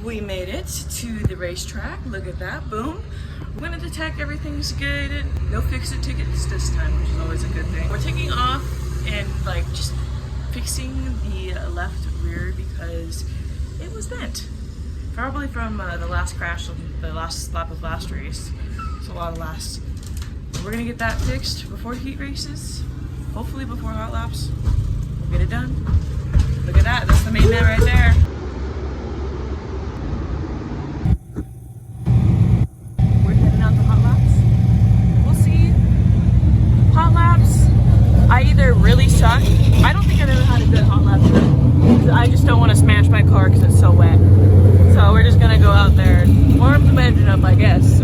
We made it to the racetrack. Look at that, boom. We're gonna detect everything's good. No fix-it tickets this time, which is always a good thing. We're taking off and like just fixing the left rear because it was bent. Probably from the last crash on the last lap of last race. It's a lot of last. We're gonna get that fixed before heat races. Hopefully before hot laps. We'll get it done. Look at that, that's the main man right there. We're heading out to hot laps. We'll see. Hot laps, I either really suck. I don't think I've ever had a good hot lap trip. I just don't want to smash my car because it's so wet. So we're just gonna go out there and warm the engine up, I guess.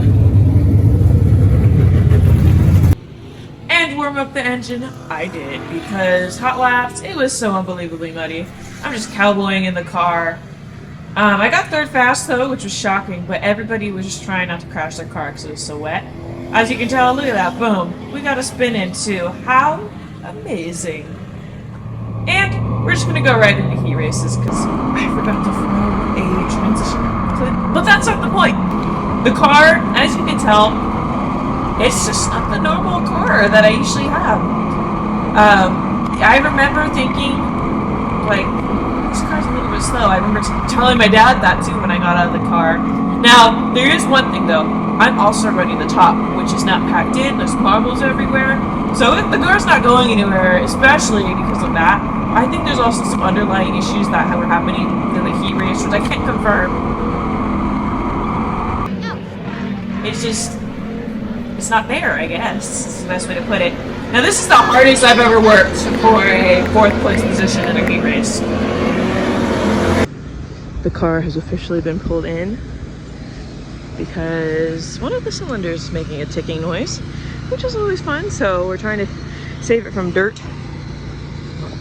And warm up the engine, I did, because hot laps, it was so unbelievably muddy. I'm just cowboying in the car. I got third fast though, which was shocking, but everybody was just trying not to crash their car because it was so wet. As you can tell, look at that, boom. We got a spin in too. How amazing. And we're just gonna go right into heat races because I forgot to throw a transition clip. But that's not the point. The car, as you can tell, it's just not the normal car that I usually have. I remember thinking, like, this car's a little bit slow. I remember telling my dad that too when I got out of the car. Now, there is one thing though. I'm also running the top, which is not packed in. There's marbles everywhere. So if the car's not going anywhere, especially because of that, I think there's also some underlying issues that were happening in the heat race, which I can't confirm. It's just, it's not there, I guess. It's the best way to put it. Now this is the hardest I've ever worked for a 4th place position in a heat race. The car has officially been pulled in because one of the cylinders is making a ticking noise, which is always fun. So we're trying to save it from dirt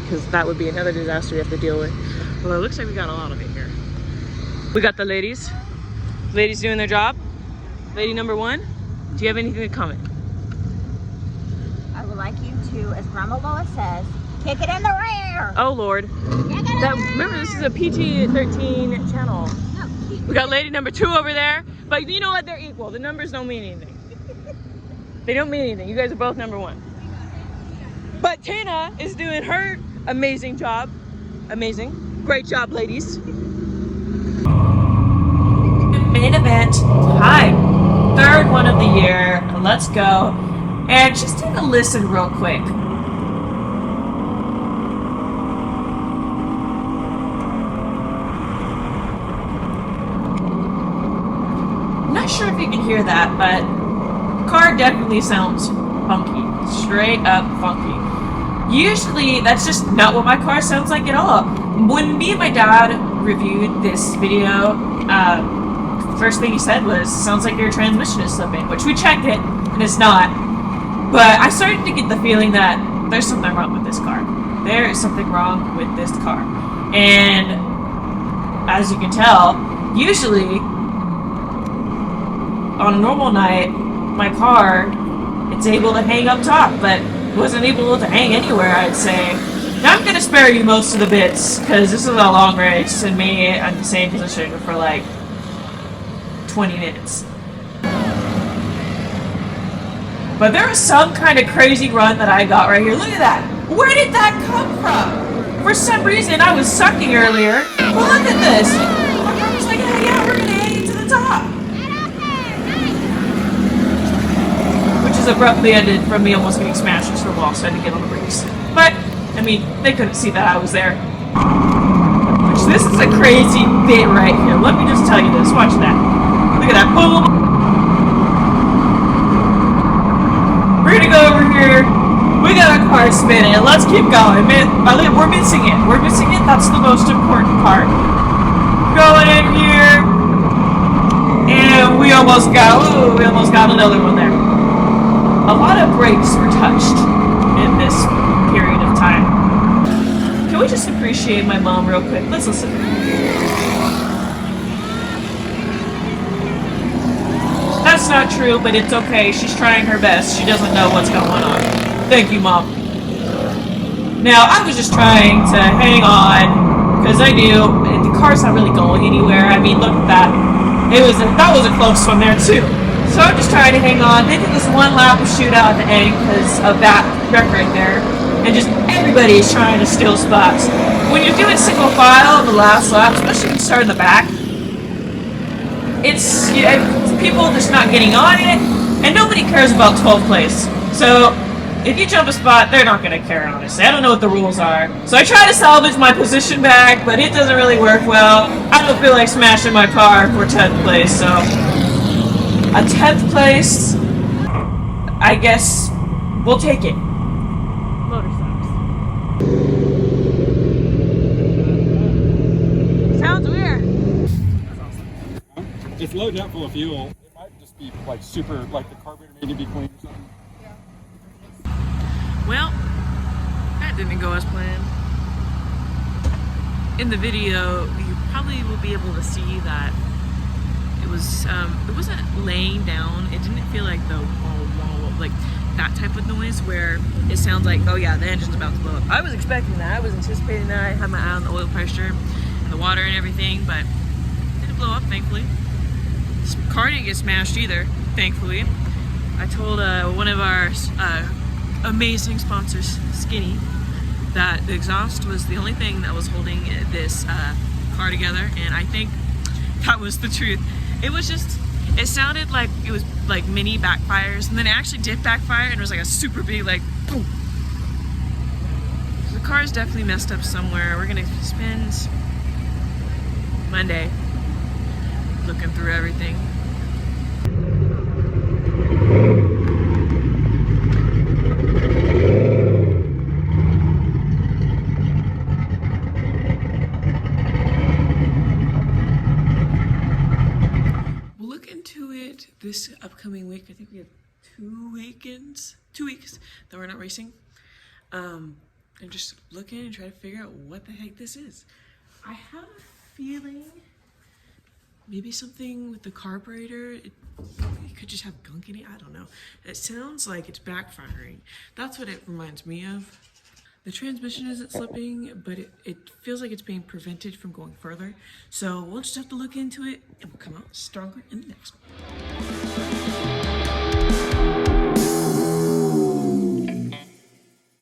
because that would be another disaster we have to deal with. Well, it looks like we got a lot of it here. We got the ladies. Ladies doing their job. Lady number 1, do you have anything to comment? I would like you to, as Grandma Lois says, kick it in the rear. Oh Lord. Remember, this is a PG-13 channel. No, we got lady number 2 over there, but you know what? They're equal. The numbers don't mean anything. They don't mean anything. You guys are both number 1. But Tina is doing her amazing job. Amazing. Great job, ladies. Main event time. 3rd one of the year. Let's go. And just take a listen real quick. I'm not sure if you can hear that, but car definitely sounds funky. Straight up funky. Usually that's just not what my car sounds like at all. When me and my dad reviewed this video, first thing he said was, sounds like your transmission is slipping, which we checked it and it's not. But I started to get the feeling that there's something wrong with this car. There is something wrong with this car. And as you can tell, usually on a normal night, my car, it's able to hang up top, but wasn't able to hang anywhere, I'd say. Now I'm gonna spare you most of the bits, because this is a long race, and me in the same position for like 20 minutes. But there was some kind of crazy run that I got right here. Look at that! Where did that come from? For some reason, I was sucking earlier. Well, look at this! My car was like, yeah, we're gonna hang it to the top. Which is abruptly ended from me almost getting smashed into the wall, so I had to get on the brakes. But, I mean, they couldn't see that I was there. Which, this is a crazy bit right here. Let me just tell you this. Watch that. Look at that. Boom! We're gonna go over here. We got a car spinning. Let's keep going. We're missing it. We're missing it. That's the most important part. Going in here. And we almost got another one there. A lot of brakes were touched in this period of time. Can we just appreciate my mom real quick? Let's listen. That's not true, but it's okay. She's trying her best. She doesn't know what's going on. Thank you, Mom. Now, I was just trying to hang on because I knew the car's not really going anywhere. I mean, look at that. That was a close one there too. So I'm just trying to hang on. They did this one lap of shootout at the end because of that wreck right there, and just everybody is trying to steal spots. When you're doing single file the last lap, especially when you start in the back, it's people just not getting on it, and nobody cares about 12th place. So if you jump a spot, they're not going to care, honestly. I don't know what the rules are. So I try to salvage my position back, but it doesn't really work well. I don't feel like smashing my car for 10th place, so a 10th place, I guess we'll take it. Motor sucks. Sounds weird. It's loading up full of fuel. It might just be like super, like the carburetor may need to be cleaned or something. Well, that didn't go as planned. In the video, you probably will be able to see that it wasn't laying down. It didn't feel like the like that type of noise where it sounds like, oh yeah, the engine's about to blow up. I was expecting that. I was anticipating that. I had my eye on the oil pressure and the water and everything, but it didn't blow up, thankfully. This car didn't get smashed either, thankfully. I told one of our amazing sponsors, Skinny, that the exhaust was the only thing that was holding this car together, and I think that was the truth. It sounded like it was like mini backfires, and then it actually did backfire, and it was like a super big, like, boom. The car is definitely messed up somewhere. We're gonna spend Monday looking through everything. This upcoming week, I think we have 2 weekends, 2 weeks that we're not racing. And just looking and trying to figure out what the heck this is. I have a feeling maybe something with the carburetor. It could just have gunk in it. I don't know. It sounds like it's backfiring. That's what it reminds me of. The transmission isn't slipping, but it feels like it's being prevented from going further. So we'll just have to look into it, and we'll come out stronger in the next one.